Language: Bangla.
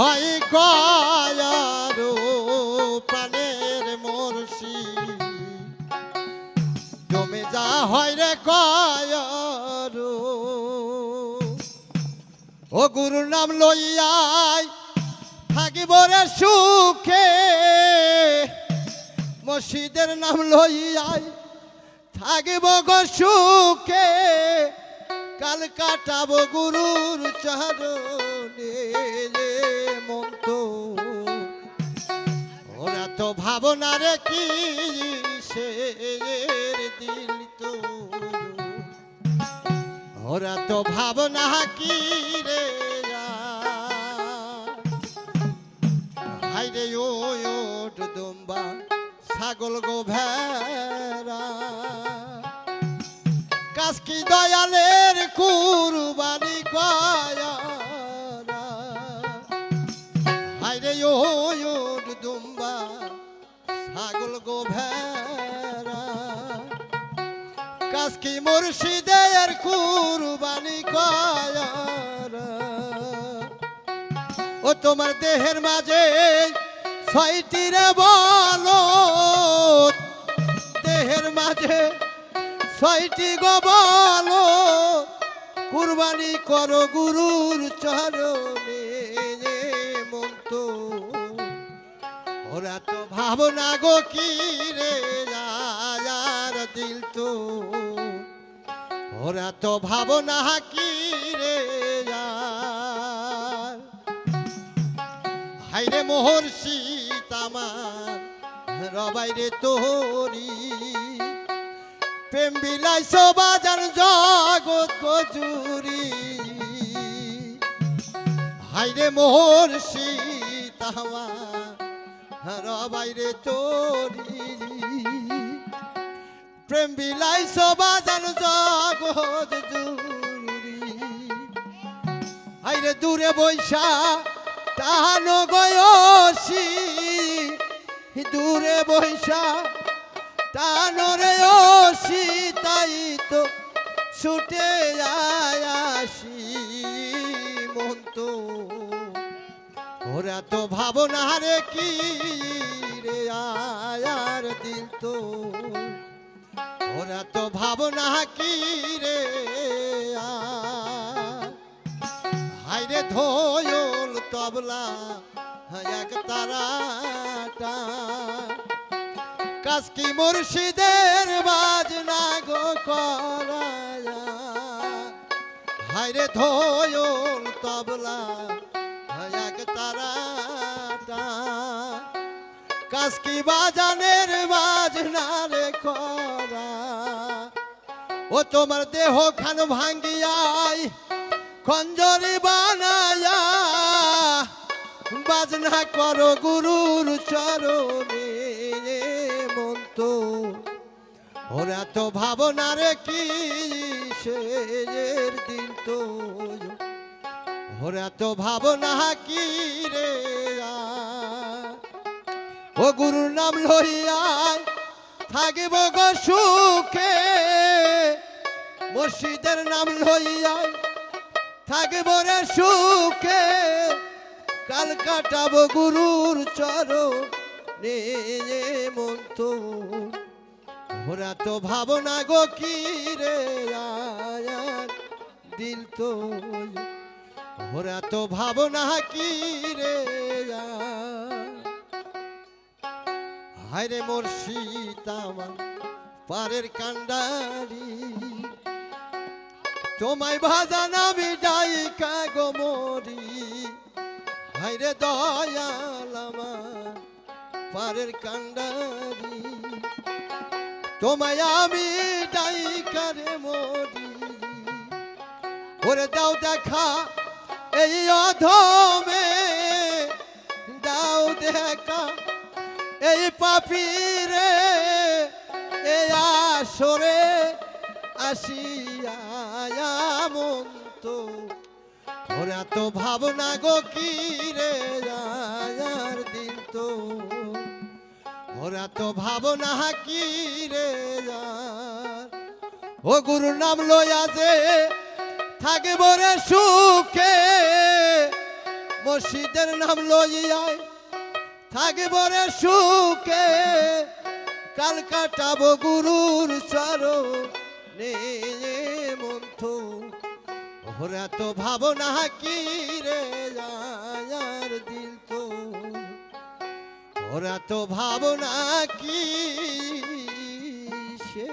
হয় কয়ারো প্রাণের মুর্শিদ জমে যা হয় রে কয়ারো ও গুরুর নাম লইয়াই থাকিব রে সুখে মসজিদের নাম লইয়াই থাকিব গো সুখে কাল কাটাবো গুরুর চরণে মন তো ওরা তো ভাবনা রে কি শের দিল তো ওরা তো ভাবনা কি রে হাইরে ওট দুম্বা ছাগল গো ভেড়া কাসকি দয়ালের কুরবানি কয়া হাইরে ওট দুম্বা ছাগল গো ভেড়া কাসকি মুর্শিদের কুরবানি কয়া ও তোমার দেহের মাঝে ছয়টি রে বলো দেহের মাঝে ছয়টি গো বলো কুরবানি করো গুরুর চরণে মন তো ওরা তো ভাবনা গো কি রে আর দিল তো ওরা তো ভাবনা কি রে হাইরে মোহর শীত আমার রবাইরে তোরি প্রেম বিলাইছ বাজার জগৎ গজুরি হাইরে মোহর শীত আমার রবাইরে তোরি প্রেম বিলাইছ বাজার জগৎ জুরি হাইরে দূরে বৈশা টানো গয়সি দূরে বৈশা টানো রে ওসি তাই তো ছুটে আসি মন তো ওরা তো ভাবনা রে কি রে আর দিল তো ওরা তো ভাবনা কি রে হাইরে ধোয়ল তবলা এক তারাটা কাসকি মুর্শিদের বাজনা গো করায়া হাইরে ধোয়ল তবলা এক তারাটা কাসকি বাজানের বাজনা রে করা ও তোমার দেহ খান ভাঙ্গিয়াই খঞ্জরি বানায়া বাজনা করো গুরুর চরণে মন তো ওরা তো ভাবনা রে কি শের দিন তো ওরা তো ভাবনা কি রে ও গুরুর নাম লইয়াই থাকিব গো সুখে মসজিদের নাম লইয়াই থাকিব রে সুখে কাল কাটাবো গুরুর চরণে মন তো ওরা তো ভাবনা গো কি রে আর দিল তো ওরা তো ভাবনা কি রে হায়রে মুর্শিদ আমার পারের কান্ডারি তোমায় ভাজান আমি ডাইকা গো মরি হায়রে দয়াল আমার পারের কান্ডারি তোমায় আমি ডাইকা রে মরি ওরে দাও দেখা এই অধমে দাও দেখা এই পাপীরে এই আসরে আসিয়া মন তো ওরা তো ভাবনা গো কি রে আর দিন তো ওরা তো ভাবনা কি রে ও গুরুর নাম লইয়া যে থাকব রে সুখে মসজিদের নাম লইয়ায় থাকিব রে সুখে, কাল কাটাবো গুরুর চরণে মন্থ। ওরা তো ভাবনা কি রে আর দিল তো, ওরা তো ভাবনা কি সে